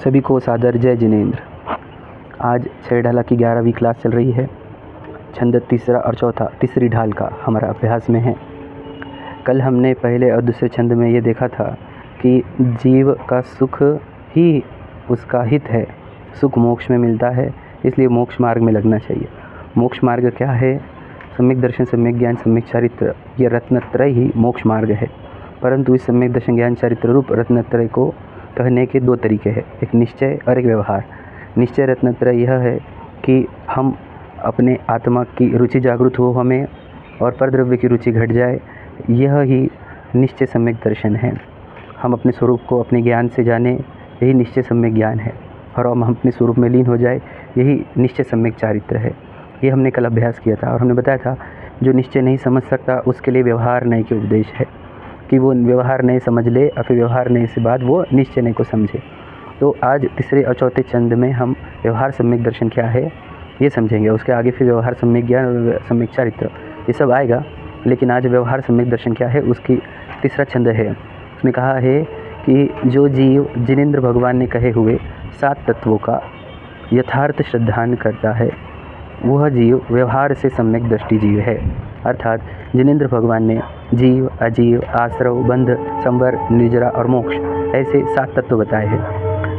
सभी को सादर जय जिनेंद्र। आज 6 ढाला की 11वीं क्लास चल रही है। छंद तीसरा और चौथा तीसरी ढाल का हमारा अभ्यास में है। कल हमने पहले और दूसरे छंद में ये देखा था कि जीव का सुख ही उसका हित है, सुख मोक्ष में मिलता है, इसलिए मोक्ष मार्ग में लगना चाहिए। मोक्ष मार्ग क्या है? सम्यक दर्शन, सम्यक ज्ञान, सम्यक चारित्र, ये रत्नत्रय ही मोक्ष मार्ग है। परंतु इस सम्यक दर्शन ज्ञान चारित्र रूप रत्नत्रय को कहने के 2 तरीके हैं, एक निश्चय और एक व्यवहार। निश्चय रत्नत्रय यह है कि हम अपने आत्मा की रुचि जागृत हो हमें और परद्रव्य की रुचि घट जाए, यह ही निश्चय सम्यक दर्शन है। हम अपने स्वरूप को अपने ज्ञान से जाने, यही निश्चय सम्यक ज्ञान है। और हम अपने स्वरूप में लीन हो जाए, यही निश्चय सम्यक चारित्र है। ये हमने कल अभ्यास किया था और हमने बताया था जो निश्चय नहीं समझ सकता उसके लिए व्यवहार नय के उपदेश है कि वो व्यवहार नय समझ ले और फिर व्यवहार नय से बाद वो निश्चय नय को समझे। तो आज तीसरे और चौथे छंद में हम व्यवहार सम्यक दर्शन क्या है ये समझेंगे। उसके आगे फिर व्यवहार सम्यक ज्ञान और सम्यक चारित्र ये सब आएगा, लेकिन आज व्यवहार सम्यक दर्शन क्या है उसकी तीसरा छंद है। उसमें कहा है कि जो जीव जिनेंद्र भगवान ने कहे हुए 7 तत्वों का यथार्थ श्रद्धान करता है, वह जीव व्यवहार से सम्यक दृष्टि जीव है। अर्थात जिनेंद्र भगवान ने जीव, अजीव, आश्रव, बंध, संवर, निर्जरा और मोक्ष ऐसे 7 तत्व बताए हैं।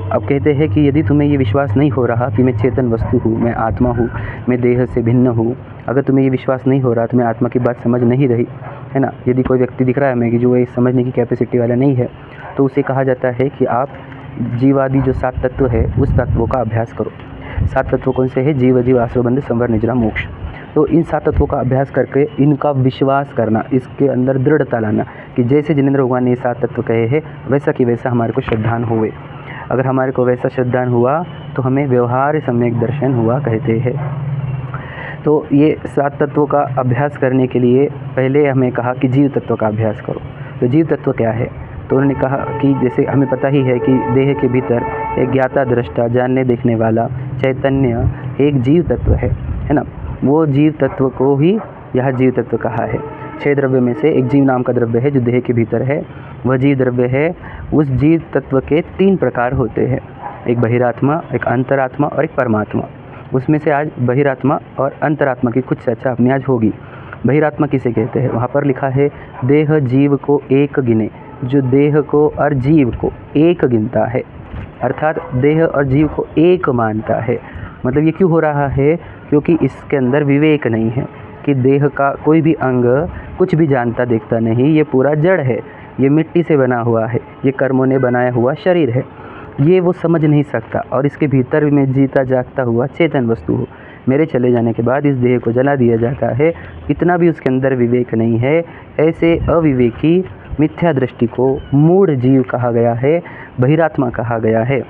अब कहते हैं कि यदि तुम्हें ये विश्वास नहीं हो रहा कि मैं चेतन वस्तु हूँ, मैं आत्मा हूँ, मैं देह से भिन्न हूँ, अगर तुम्हें ये विश्वास नहीं हो रहा, तुम्हें आत्मा की बात समझ नहीं रही है ना, यदि कोई व्यक्ति दिख रहा है हमें कि जो ये समझने की कैपेसिटी वाला नहीं है, तो उसे कहा जाता है कि आप जीवादि जो 7 तत्व है उस तत्वों का अभ्यास करो। 7 तत्व कौन से हैं? जीव, अजीव, आश्रव, बंध, संवर, निर्जरा, मोक्ष। तो इन 7 तत्वों का अभ्यास करके इनका विश्वास करना, इसके अंदर दृढ़ता लाना कि जैसे जिनेंद्र भगवान ने ये 7 तत्व कहे हैं वैसा कि वैसा हमारे को श्रद्धान हुए। अगर हमारे को वैसा श्रद्धान हुआ तो हमें व्यवहार सम्यक दर्शन हुआ कहते हैं। तो ये 7 तत्वों का अभ्यास करने के लिए पहले हमें कहा कि जीव तत्व का अभ्यास करो। तो जीव तत्व क्या है? तो उन्होंने कहा कि जैसे हमें पता ही है कि देह के भीतर एक ज्ञाता, दृष्टा, जानने देखने वाला चैतन्य एक जीव तत्व है ना। वो जीव तत्व को ही यह जीव तत्व कहा है। 6 द्रव्य में से एक जीव नाम का द्रव्य है जो देह के भीतर है, वह जीव द्रव्य है। उस जीव तत्व के 3 प्रकार होते हैं, एक बहिरात्मा, एक अंतरात्मा और एक परमात्मा। उसमें से आज बहिरात्मा और अंतरात्मा की कुछ चर्चा अपनी आज होगी। बहिरात्मा किसे कहते हैं? वहाँ पर लिखा है देह जीव को एक गिने, जो देह को और जीव को एक गिनता है, अर्थात देह और जीव को एक मानता है। मतलब ये क्यों हो रहा है? क्योंकि इसके अंदर विवेक नहीं है कि देह का कोई भी अंग कुछ भी जानता देखता नहीं, ये पूरा जड़ है, ये मिट्टी से बना हुआ है, ये कर्मों ने बनाया हुआ शरीर है, ये वो समझ नहीं सकता। और इसके भीतर में जीता जागता हुआ चेतन वस्तु हो, मेरे चले जाने के बाद इस देह को जला दिया जाता है, इतना भी उसके अंदर विवेक नहीं है। ऐसे अविवेकी मिथ्या दृष्टि को मूढ़ जीव कहा गया है, बहिरात्मा कहा गया है।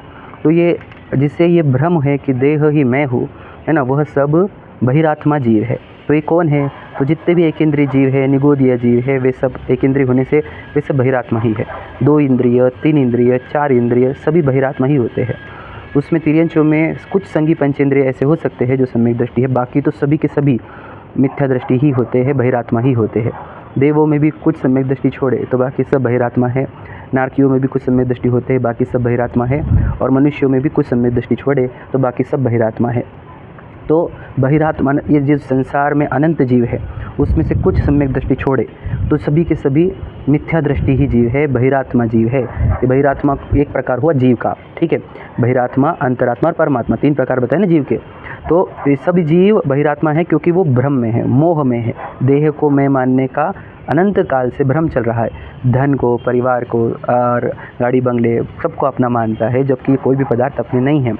तो ये जिससे ये भ्रम है कि देह ही मैं हूँ, है ना, वह सब बहिरात्मा जीव है। तो ये कौन है? तो जितने भी एक इंद्रिय जीव है, निगोदीय जीव है, वे सब एक इंद्रिय होने से वे सब बहिरात्मा ही है। 2 इंद्रिय, 3 इंद्रिय, 4 इंद्रिय सभी बहिरात्मा ही होते हैं। उसमें तिर्यंचों में कुछ संगी पंचेंद्रिय ऐसे हो सकते हैं जो सम्यक दृष्टि है, बाकी तो सभी के सभी मिथ्या दृष्टि ही होते हैं, बहिरात्मा ही होते हैं। देवों में भी कुछ सम्यक दृष्टि छोड़े तो बाकी सब बहिरात्मा है, नारकियों में भी कुछ सम्यक दृष्टि होते हैं, बाकी सब बहिरात्मा है, और मनुष्यों में भी कुछ सम्यक दृष्टि छोड़े तो बाकी सब बहिरात्मा है। तो बहिरात्मा, ये जिस संसार में अनंत जीव है उसमें से कुछ सम्यक दृष्टि छोड़े तो सभी के सभी मिथ्या दृष्टि ही जीव है, बहिरात्मा जीव है। ये बहिरात्मा एक प्रकार हुआ जीव का, ठीक है। बहिरात्मा, अंतरात्मा और परमात्मा 3 प्रकार बताए ना जीव के। तो ये सभी जीव बहिरात्मा है क्योंकि वो भ्रम में है, मोह में है। देह को मैं मानने का अनंत काल से भ्रम चल रहा है। धन को, परिवार को और गाड़ी बंगले सबको अपना मानता है, जबकि कोई भी पदार्थ अपने नहीं है।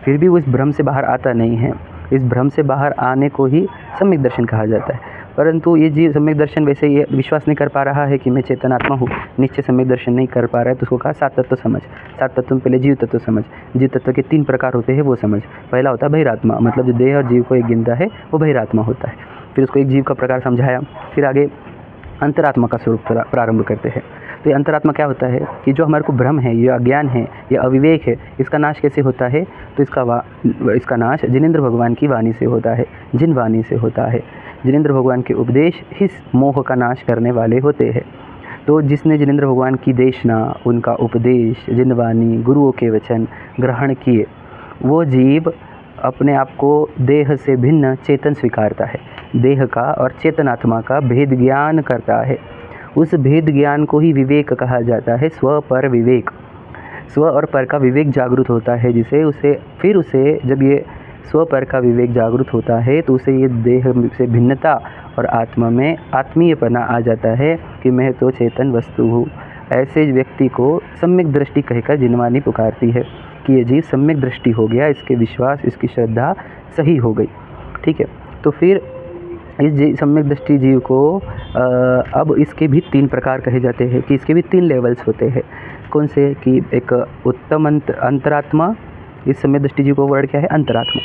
फिर भी वो इस भ्रम से बाहर आता नहीं है। इस भ्रम से बाहर आने को ही सम्यक दर्शन कहा जाता है। परंतु ये जीव सम्यक दर्शन वैसे ये विश्वास नहीं कर पा रहा है कि मैं चेतन आत्मा हूँ, निश्चय सम्यक दर्शन नहीं कर पा रहा है, तो उसको कहा 7 तत्व समझ। 7 तत्व में पहले जीव तत्व समझ। जीव तत्व के 3 प्रकार होते हैं वो समझ। पहला होता है बहिरात्मा, मतलब जो देह और जीव को एक गिनता है वो बहिरात्मा होता है। फिर उसको एक जीव का प्रकार समझाया, फिर आगे अंतरात्मा का स्वरूप प्रारंभ करते हैं। तो ये अंतरात्मा क्या होता है कि जो हमारे को भ्रम है, ये अज्ञान है, ये अविवेक है, इसका नाश कैसे होता है? तो इसका नाश जिनेंद्र भगवान की वाणी से होता है। जिन वाणी से होता है, जिनेंद्र भगवान के उपदेश इस मोह का नाश करने वाले होते हैं। तो जिसने जिनेंद्र भगवान की देशना, उनका उपदेश, जिनवाणी, गुरुओं के वचन ग्रहण किए, वो जीव अपने आप को देह से भिन्न चेतन स्वीकारता है, देह का और चेतनात्मा का भेद ज्ञान करता है। उस भेद ज्ञान को ही विवेक कहा जाता है, स्व पर विवेक। स्व और पर का विवेक जागृत होता है, जिसे उसे जब ये स्व पर का विवेक जागृत होता है तो उसे ये देह से भिन्नता और आत्मा में आत्मीयपना आ जाता है कि मैं तो चेतन वस्तु हूँ। ऐसे व्यक्ति को सम्यक दृष्टि कहकर जिनवाणी पुकारती है कि ये जीव सम्यक दृष्टि हो गया, इसके विश्वास, इसकी श्रद्धा सही हो गई। ठीक है, तो फिर इस सम्यक दृष्टि जीव को अब इसके भी 3 प्रकार कहे जाते हैं कि इसके भी 3 लेवल्स होते हैं। कौन से? कि एक उत्तम अंतरात्मा, इस सम्यक दृष्टि जीव को वर्ड क्या है? अंतरात्मा।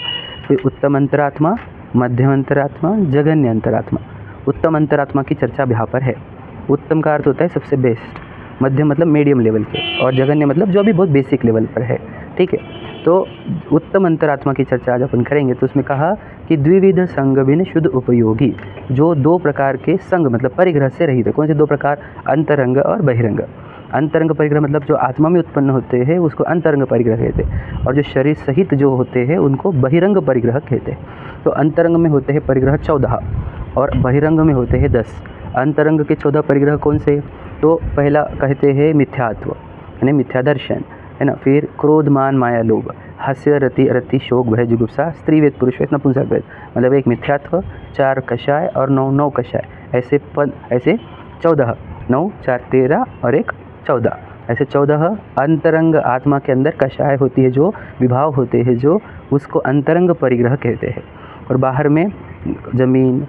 फिर उत्तम अंतरात्मा, मध्यम अंतरात्मा, जघन्य अंतरात्मा। उत्तम अंतरात्मा की चर्चा यहाँ पर है। उत्तम का अर्थ होता है सबसे बेस्ट, मध्यम मतलब मीडियम लेवल के, और जघन्य मतलब जो अभी बहुत बेसिक लेवल पर है। ठीक है, तो उत्तम अंतरात्मा की चर्चा आज अपन करेंगे। तो उसमें कहा कि द्विविध संग भिन्न शुद्ध उपयोगी, जो 2 प्रकार के संग मतलब परिग्रह से रहित है। कौन से 2 प्रकार? अंतरंग और बहिरंग। अंतरंग परिग्रह मतलब जो आत्मा में उत्पन्न होते हैं उसको अंतरंग परिग्रह कहते हैं, और जो शरीर सहित जो होते हैं उनको बहिरंग परिग्रह कहते हैं। तो अंतरंग में होते हैं परिग्रह 14 और बहिरंग में होते हैं 10। अंतरंग के 14 परिग्रह कौन से? तो पहला कहते हैं मिथ्यात्व, यानी मिथ्या दर्शन, है ना। फिर क्रोध, मान, माया, लोभ, हास्य, रति, शोक, भय, जुगुप्सा, स्त्री वेद, पुरुष वेद, नपुंसक वेद। मतलब एक मिथ्यात्व, 4 कषाय और 9 कषाय, ऐसे 14, 9, 4, 13 और 1, 14, ऐसे 14 अंतरंग आत्मा के अंदर कषाय होती है, जो विभाव होते हैं, जो उसको अंतरंग परिग्रह कहते हैं। और बाहर में ज़मीन,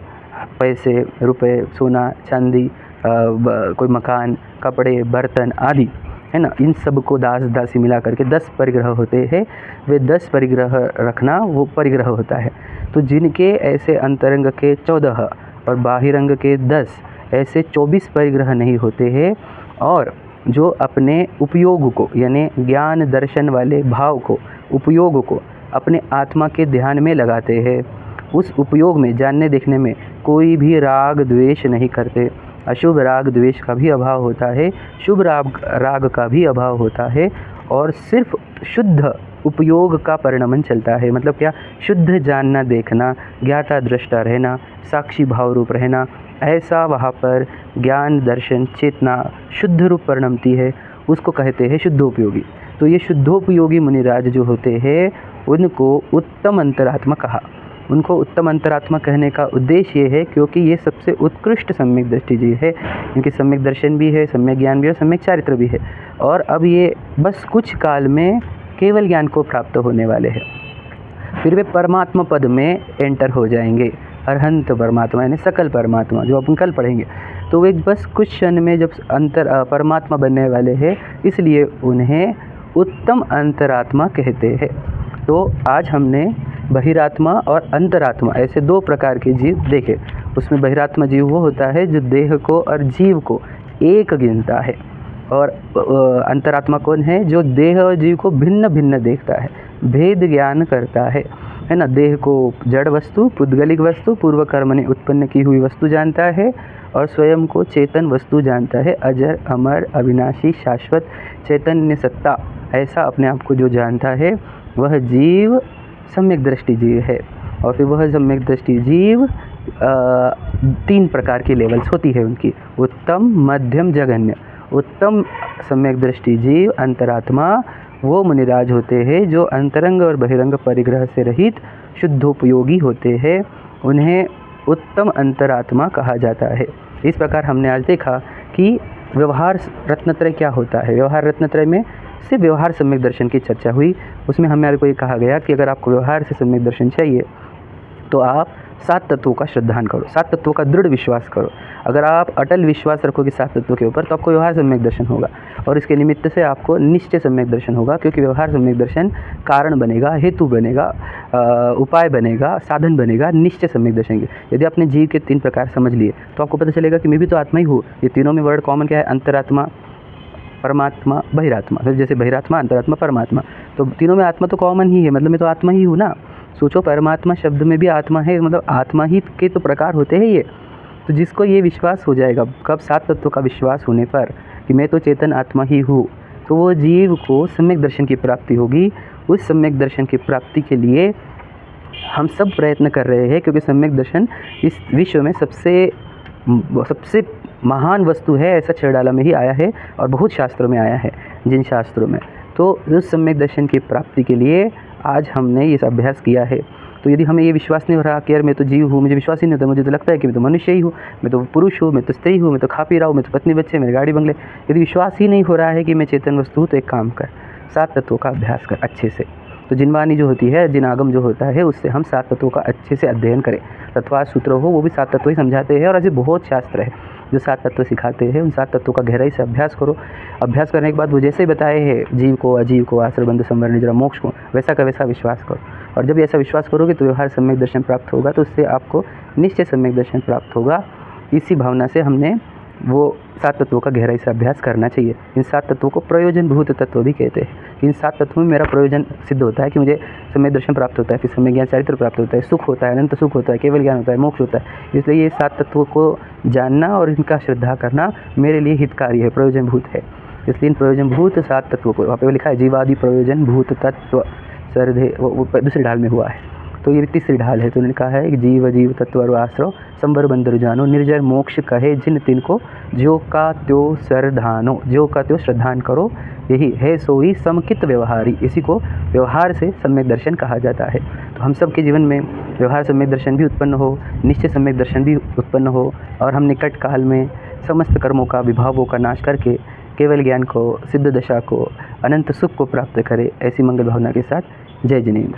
पैसे, रुपए, सोना, चांदी, कोई मकान, कपड़े, बर्तन आदि, है ना, इन सब को दास दासी मिला करके 10 परिग्रह होते हैं। वे 10 परिग्रह रखना वो परिग्रह होता है। तो जिनके ऐसे अंतरंग के 14 और बाहिरंग के 10, ऐसे 24 परिग्रह नहीं होते हैं, और जो अपने उपयोग को, यानी ज्ञान दर्शन वाले भाव को, उपयोग को अपने आत्मा के ध्यान में लगाते हैं, उस उपयोग में, जानने देखने में कोई भी राग द्वेष नहीं करते। अशुभ राग द्वेष का भी अभाव होता है, शुभ राग का भी अभाव होता है, और सिर्फ शुद्ध उपयोग का परिणमन चलता है। मतलब क्या? शुद्ध जानना देखना, ज्ञाता दृष्टा रहना, साक्षी भाव रूप रहना, ऐसा वहाँ पर ज्ञान दर्शन चेतना शुद्ध रूप परिणमती है, उसको कहते हैं शुद्धोपयोगी। तो ये शुद्धोपयोगी मुनिराज जो होते हैं उनको उत्तम अंतरात्मा कहा। उनको उत्तम अंतरात्मा कहने का उद्देश्य ये है क्योंकि ये सबसे उत्कृष्ट सम्यक दृष्टि जी है, क्योंकि सम्यक दर्शन भी है, सम्यक ज्ञान भी है, सम्यक चारित्र भी है। और अब ये बस कुछ काल में केवल ज्ञान को प्राप्त होने वाले हैं, फिर वे परमात्मा पद में एंटर हो जाएंगे। अरहंत परमात्मा यानी सकल परमात्मा, जो अपन कल पढ़ेंगे। तो वे बस कुछ क्षण में जब परमात्मा बनने वाले हैं, इसलिए उन्हें उत्तम अंतरात्मा कहते हैं। तो आज हमने बहिरात्मा और अंतरात्मा ऐसे 2 प्रकार के जीव देखे। उसमें बहिरात्मा जीव वो होता है जो देह को और जीव को एक गिनता है, और अंतरात्मा कौन है? जो देह और जीव को भिन्न भिन्न देखता है, भेद ज्ञान करता है ना। देह को जड़ वस्तु, पुद्गलिक वस्तु, पूर्व कर्म ने उत्पन्न की हुई वस्तु जानता है, और स्वयं को चेतन वस्तु जानता है, अजर, अमर, अविनाशी, शाश्वत, चैतन्य सत्ता। ऐसा अपने आप को जो जानता है वह जीव सम्यक दृष्टि जीव है। और फिर वह सम्यक दृष्टि जीव 3 प्रकार की लेवल्स होती है उनकी, उत्तम, मध्यम, जघन्य। उत्तम सम्यक दृष्टि जीव अंतरात्मा वो मुनिराज होते हैं जो अंतरंग और बहिरंग परिग्रह से रहित शुद्धोपयोगी होते हैं, उन्हें उत्तम अंतरात्मा कहा जाता है। इस प्रकार हमने आज देखा कि व्यवहार रत्नत्रय क्या होता है। व्यवहार रत्नत्रय में सिर्फ व्यवहार सम्यक दर्शन की चर्चा हुई। उसमें हमारे को ये कहा गया कि अगर आपको व्यवहार से सम्यक दर्शन चाहिए तो आप 7 तत्वों का श्रद्धान करो, 7 तत्वों का दृढ़ विश्वास करो। अगर आप अटल विश्वास रखोगे 7 तत्वों के ऊपर तो आपको व्यवहार सम्यक दर्शन होगा, और इसके निमित्त से आपको निश्चय सम्यक दर्शन होगा, क्योंकि व्यवहार सम्यक दर्शन कारण बनेगा, हेतु बनेगा, उपाय बनेगा, साधन बनेगा निश्चय सम्यक दर्शन के। यदि आपने जीव के 3 प्रकार समझ लिए तो आपको पता चलेगा कि मैं भी तो आत्मा ही हूँ। ये तीनों में वर्ड कॉमन क्या है? अंतरात्मा, परमात्मा, बहिरात्मा। जैसे बहिरात्मा, अंतरात्मा, परमात्मा, तो तीनों में आत्मा तो कॉमन ही है, मतलब मैं तो आत्मा ही हूँ ना। सोचो, परमात्मा शब्द में भी आत्मा है, मतलब आत्मा ही के तो प्रकार होते हैं ये। तो जिसको ये विश्वास हो जाएगा, कब सात तत्वों का विश्वास होने पर कि मैं तो चेतन आत्मा ही हूँ, तो वो जीव को सम्यक दर्शन की प्राप्ति होगी। उस सम्यक दर्शन की प्राप्ति के लिए हम सब प्रयत्न कर रहे हैं, क्योंकि सम्यक दर्शन इस विश्व में सबसे महान वस्तु है। ऐसा छेड़ाला में ही आया है और बहुत शास्त्रों में आया है, जिन शास्त्रों में। तो उस सम्यक दर्शन की प्राप्ति के लिए आज हमने ये अभ्यास किया है। तो यदि हमें ये विश्वास नहीं हो रहा कि यार मैं तो जीव हूँ, मुझे विश्वास ही नहीं होता, मुझे तो लगता है कि मैं तो मनुष्य ही हूँ, मैं तो पुरुष हूँ, मैं तो स्त्री हूँ, मैं तो खा पी रहा हूँ, मैं तो पत्नी बच्चे, मेरे गाड़ी बंगले, यदि विश्वास ही नहीं हो रहा है कि मैं चेतन वस्तु हूँ, तो एक काम कर, सात तत्वों का अभ्यास कर अच्छे से। तो जिनवाणी जो होती है, जिन आगम जो होता है, उससे हम सात तत्वों का अच्छे से अध्ययन करें। तत्वार सूत्र हो, वो भी सात तत्व ही समझाते हैं, और ऐसे बहुत शास्त्र है जो सात तत्व सिखाते हैं। उन सात तत्वों का गहराई से अभ्यास करो। अभ्यास करने के बाद वो जैसे बताए हैं, जीव को, अजीव को, आश्रय बंध संवर निद्रा मोक्ष को, वैसा का वैसा विश्वास करो। और जब ऐसा विश्वास करोगे तो व्यवहार सम्यक दर्शन प्राप्त होगा, तो उससे आपको निश्चय सम्यक दर्शन प्राप्त होगा। इसी भावना से हमने वो सात तत्वों का गहराई से अभ्यास करना चाहिए। इन सात तत्वों को प्रयोजन भूत तत्व भी कहते हैं। इन सात तत्वों में मेरा प्रयोजन सिद्ध होता है कि मुझे सम्यक दर्शन प्राप्त होता है, फिर सम्यक ज्ञान चारित्र प्राप्त होता है, सुख होता है, अनंत सुख होता है, केवल ज्ञान होता है, मोक्ष होता है। इसलिए ये सात तत्वों को जानना और इनका श्रद्धा करना मेरे लिए हितकारी है, प्रयोजन भूत है। इसलिए इन प्रयोजन भूत सात तत्वों को वहाँ पे लिखा है, जीवादि प्रयोजन भूत तत्व सरधे, वो दूसरी ढाल में हुआ है। तो ये तीसरी ढाल है। तो उन्होंने कहा है कि जीव अजीव तत्व और आश्रव संबर बंदर जानो, निर्जर मोक्ष कहे जिन तिन को, ज्यो का त्यो सरधानो, ज्यो का त्यो श्रद्धान करो, यही है सोई समकित व्यवहारी। इसी को व्यवहार से सम्यक दर्शन कहा जाता है। तो हम सब के जीवन में व्यवहार सम्यक दर्शन भी उत्पन्न हो, निश्चय सम्यक दर्शन भी उत्पन्न हो, और हम निकट काल में समस्त कर्मों का, विभावों का नाश करके केवल ज्ञान को, सिद्ध दशा को, अनंत सुख को प्राप्त करें। ऐसी मंगल भावना के साथ जय जिनेंद्र।